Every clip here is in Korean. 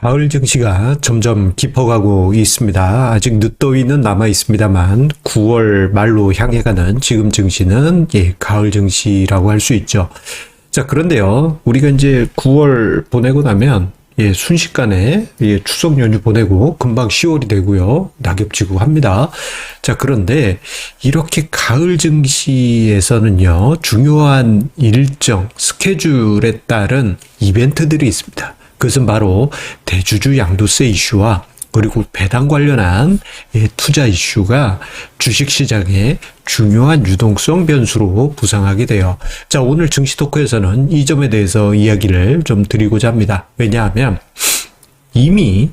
가을 증시가 점점 깊어가고 있습니다. 아직 늦더위는 남아 있습니다만 9월 말로 향해 가는 지금 증시는 가을 증시라고 할 수 있죠. 자, 그런데요. 우리가 이제 9월 보내고 나면 순식간에 추석 연휴 보내고 금방 10월이 되고요. 낙엽지고 합니다. 자, 그런데 이렇게 가을 증시에서는요. 중요한 일정, 스케줄에 따른 이벤트들이 있습니다. 그것은 바로 대주주 양도세 이슈와 그리고 배당 관련한 투자 이슈가 주식시장의 중요한 유동성 변수로 부상하게 돼요. 자, 오늘 증시 토크에서는 이 점에 대해서 이야기를 좀 드리고자 합니다. 왜냐하면 이미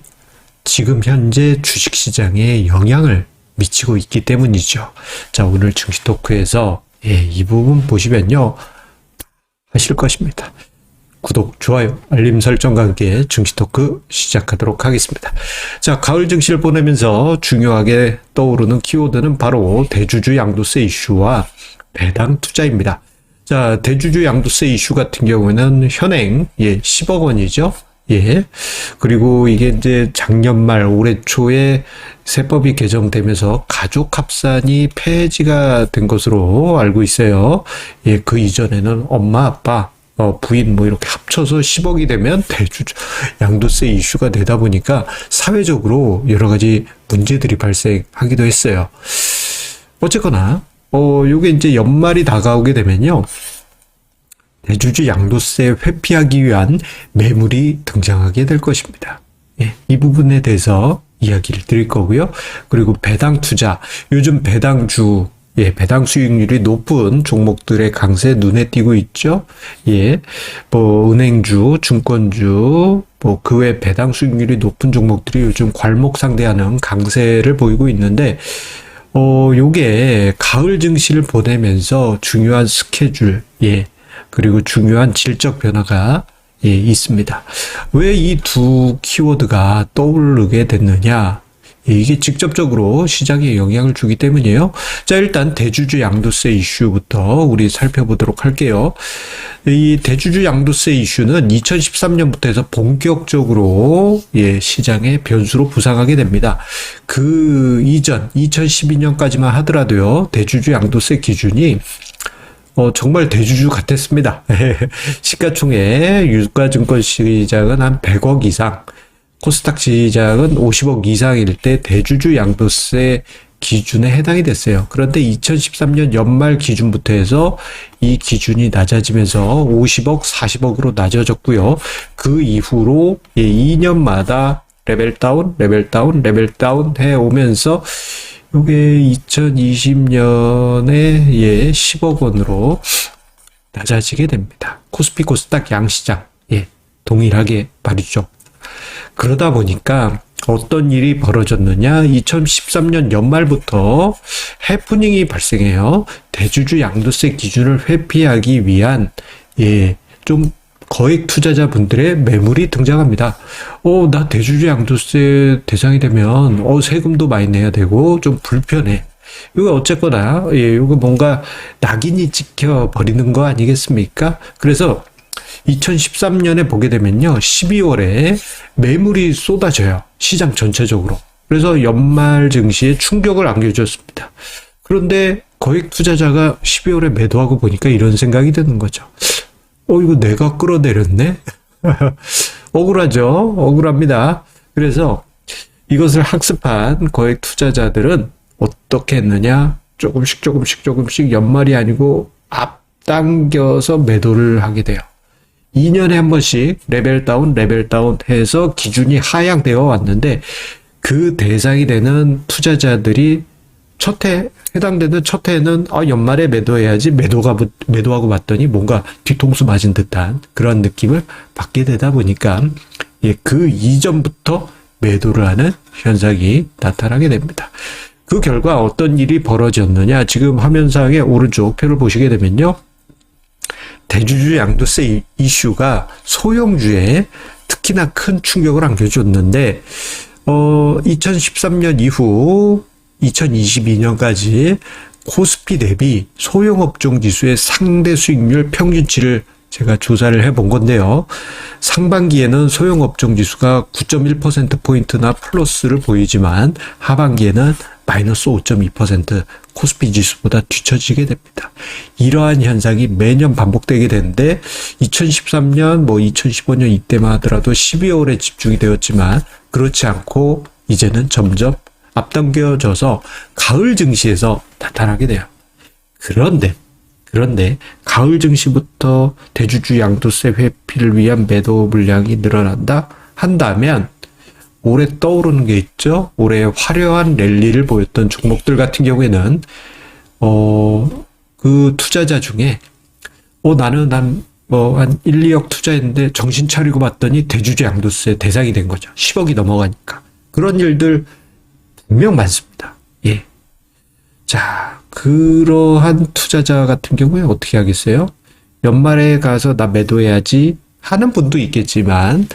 지금 현재 주식시장에 영향을 미치고 있기 때문이죠. 자, 오늘 증시 토크에서 이 부분 보시면요. 하실 것입니다. 구독, 좋아요, 알림 설정과 함께 증시 토크 시작하도록 하겠습니다. 자, 가을 증시를 보내면서 중요하게 떠오르는 키워드는 바로 대주주 양도세 이슈와 배당 투자입니다. 자, 대주주 양도세 이슈 같은 경우에는 현행 10억 원이죠. 그리고 이게 이제 작년 말 올해 초에 세법이 개정되면서 가족 합산이 폐지가 된 것으로 알고 있어요. 그 이전에는 엄마, 아빠, 부인 이렇게 합쳐서 10억이 되면 대주주 양도세 이슈가 되다 보니까 사회적으로 여러 가지 문제들이 발생하기도 했어요. 어쨌거나 요게 이제 연말이 다가오게 되면요. 대주주 양도세 회피하기 위한 매물이 등장하게 될 것입니다. 이 부분에 대해서 이야기를 드릴 거고요. 그리고 배당 투자, 요즘 배당주 배당 수익률이 높은 종목들의 강세 눈에 띄고 있죠. 은행주, 증권주, 그 외 배당 수익률이 높은 종목들이 요즘 괄목상대하는 강세를 보이고 있는데, 요게 가을 증시를 보내면서 중요한 스케줄, 그리고 중요한 질적 변화가 있습니다. 왜 이 두 키워드가 떠오르게 됐느냐? 이게 직접적으로 시장에 영향을 주기 때문이에요. 자, 일단 대주주 양도세 이슈부터 우리 살펴보도록 할게요. 이 대주주 양도세 이슈는 2013년부터 해서 본격적으로 시장의 변수로 부상하게 됩니다. 그 이전 2012년까지만 하더라도요. 대주주 양도세 기준이 정말 대주주 같았습니다. 시가총액 유가증권 시장은 한 100억 이상, 코스닥 시장은 50억 이상일 때 대주주 양도세 기준에 해당이 됐어요. 그런데 2013년 연말 기준부터 해서 이 기준이 낮아지면서 50억, 40억으로 낮아졌고요. 그 이후로 2년마다 레벨 다운 해 오면서 이게 2020년에 10억 원으로 낮아지게 됩니다. 코스피 코스닥 양시장 동일하게 말이죠. 그러다 보니까 어떤 일이 벌어졌느냐? 2013년 연말부터 해프닝이 발생해요. 대주주 양도세 기준을 회피하기 위한 좀 거액 투자자분들의 매물이 등장합니다. 나 대주주 양도세 대상이 되면 세금도 많이 내야 되고 좀 불편해. 이거 어쨌거나 이거 뭔가 낙인이 찍혀 버리는 거 아니겠습니까? 그래서 2013년에 보게 되면요. 12월에 매물이 쏟아져요. 시장 전체적으로. 그래서 연말 증시에 충격을 안겨줬습니다. 그런데 거액 투자자가 12월에 매도하고 보니까 이런 생각이 드는 거죠. 이거 내가 끌어내렸네? 억울하죠? 억울합니다. 그래서 이것을 학습한 거액 투자자들은 어떻게 했느냐? 조금씩 연말이 아니고 앞당겨서 매도를 하게 돼요. 2년에 한 번씩 레벨 다운 해서 기준이 하향되어 왔는데 그 대상이 되는 투자자들이 해당되는 첫 해에는 연말에 매도해야지 매도하고 봤더니 뭔가 뒤통수 맞은 듯한 그런 느낌을 받게 되다 보니까 그 이전부터 매도를 하는 현상이 나타나게 됩니다. 그 결과 어떤 일이 벌어졌느냐? 지금 화면상의 오른쪽 표를 보시게 되면요. 대주주 양도세 이슈가 소형주에 특히나 큰 충격을 안겨줬는데 2013년 이후 2022년까지 코스피 대비 소형업종 지수의 상대 수익률 평균치를 제가 조사를 해본 건데요. 상반기에는 소형업종 지수가 9.1%포인트나 플러스를 보이지만 하반기에는 마이너스 5.2% 코스피 지수보다 뒤처지게 됩니다. 이러한 현상이 매년 반복되게 되는데 2013년, 2015년 이때만 하더라도 12월에 집중이 되었지만 그렇지 않고 이제는 점점 앞당겨져서 가을 증시에서 나타나게 돼요. 그런데 가을 증시부터 대주주 양도세 회피를 위한 매도 물량이 늘어난다 한다면 올해 떠오르는 게 있죠. 올해 화려한 랠리를 보였던 종목들 같은 경우에는 그 투자자 중에 나는 한 1, 2억 투자했는데 정신 차리고 봤더니 대주주 양도세 대상이 된 거죠. 10억이 넘어가니까. 그런 일들 분명 많습니다. 예. 자, 그러한 투자자 같은 경우에 어떻게 하겠어요? 연말에 가서 나 매도해야지 하는 분도 있겠지만,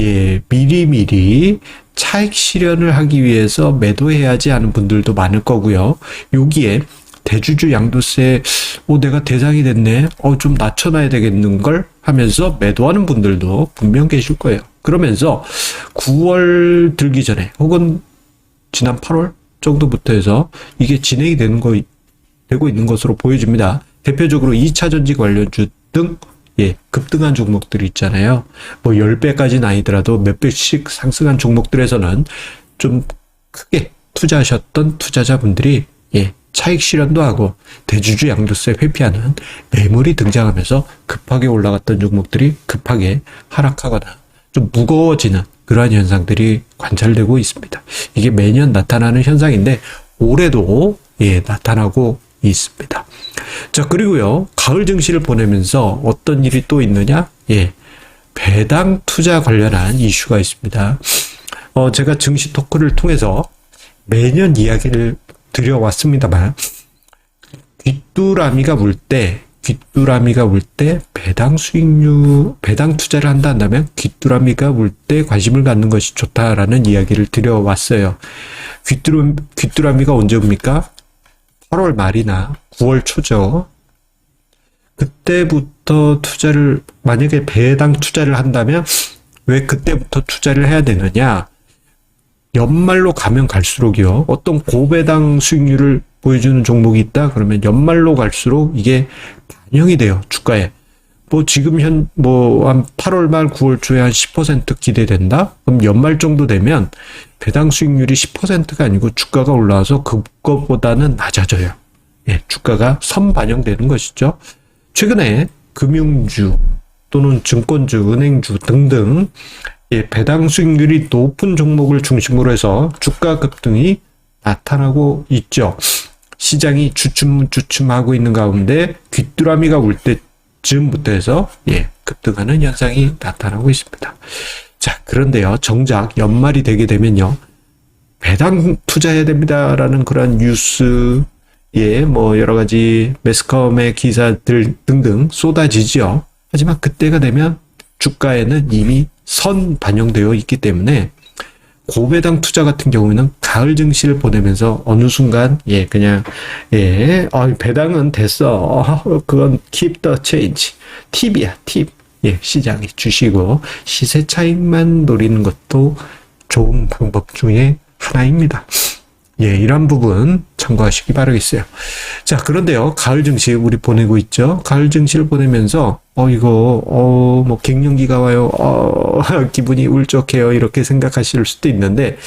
예, 미리미리 차익 실현을 하기 위해서 매도해야지 하는 분들도 많을 거고요. 여기에 대주주 양도세, 내가 대상이 됐네. 좀 낮춰놔야 되겠는 걸 하면서 매도하는 분들도 분명 계실 거예요. 그러면서 9월 들기 전에 혹은 지난 8월 정도부터 해서 이게 진행이 되고 있는 것으로 보여집니다. 대표적으로 2차 전지 관련주 등 급등한 종목들이 있잖아요. 10배까지는 아니더라도 몇 배씩 상승한 종목들에서는 좀 크게 투자하셨던 투자자분들이 차익 실현도 하고 대주주 양도세 회피하는 매물이 등장하면서 급하게 올라갔던 종목들이 급하게 하락하거나 좀 무거워지는 그러한 현상들이 관찰되고 있습니다. 이게 매년 나타나는 현상인데 올해도 나타나고 있습니다. 자, 그리고요, 가을 증시를 보내면서 어떤 일이 또 있느냐? 배당 투자 관련한 이슈가 있습니다. 제가 증시 토크를 통해서 매년 이야기를 드려왔습니다만, 귀뚜라미가 물 때 배당 투자를 한다면 귀뚜라미가 물 때 관심을 갖는 것이 좋다라는 이야기를 드려왔어요. 귀뚜라미가 언제 옵니까? 8월 말이나 9월 초죠. 그때부터 만약에 배당 투자를 한다면 왜 그때부터 투자를 해야 되느냐? 연말로 가면 갈수록이요. 어떤 고배당 수익률을 보여주는 종목이 있다? 그러면 연말로 갈수록 이게 반영이 돼요. 주가에. 지금 한 8월 말 9월 초에 한 10% 기대된다? 그럼 연말 정도 되면 배당 수익률이 10%가 아니고 주가가 올라와서 그것보다는 낮아져요. 주가가 선반영되는 것이죠. 최근에 금융주 또는 증권주, 은행주 등등 배당 수익률이 높은 종목을 중심으로 해서 주가 급등이 나타나고 있죠. 시장이 주춤하고 있는 가운데 귀뚜라미가 올 때쯤부터 해서 급등하는 현상이 나타나고 있습니다. 자, 그런데요, 정작 연말이 되게 되면요, 배당 투자해야 됩니다라는 그런 뉴스, 여러 가지 매스컴의 기사들 등등 쏟아지죠. 하지만 그때가 되면 주가에는 이미 반영되어 있기 때문에 고배당 투자 같은 경우에는 가을 증시를 보내면서 어느 순간 배당은 됐어. 그건 keep the change. 팁이야, 팁. 시장이 주시고 시세 차익만 노리는 것도 좋은 방법 중에 하나입니다. 이런 부분 참고하시기 바라겠어요. 자, 그런데요, 가을 증시 우리 보내고 있죠. 가을 증시를 보내면서 갱년기가 와요. 기분이 울적해요. 이렇게 생각하실 수도 있는데,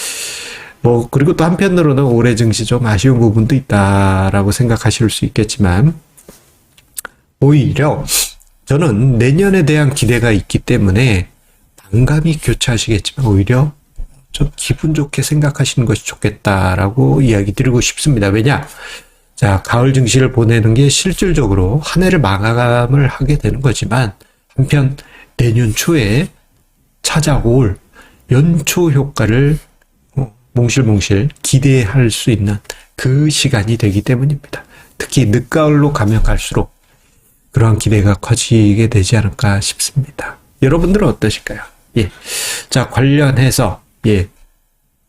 그리고 또 한편으로는 올해 증시 좀 아쉬운 부분도 있다라고 생각하실 수 있겠지만, 오히려 저는 내년에 대한 기대가 있기 때문에 반감이 교차하시겠지만 오히려 좀 기분 좋게 생각하시는 것이 좋겠다라고 이야기 드리고 싶습니다. 왜냐? 자, 가을 증시를 보내는 게 실질적으로 한 해를 마감을 하게 되는 거지만 한편 내년 초에 찾아올 연초 효과를 몽실몽실 기대할 수 있는 그 시간이 되기 때문입니다. 특히 늦가을로 가면 갈수록 그러한 기대가 커지게 되지 않을까 싶습니다. 여러분들은 어떠실까요? 자, 관련해서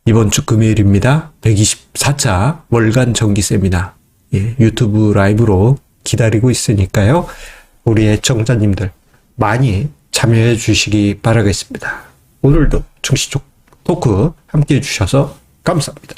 이번 주 금요일입니다. 124차 월간 정기 세미나 유튜브 라이브로 기다리고 있으니까요. 우리 애청자님들 많이 참여해 주시기 바라겠습니다. 오늘도 증시 토크 함께 해주셔서 감사합니다.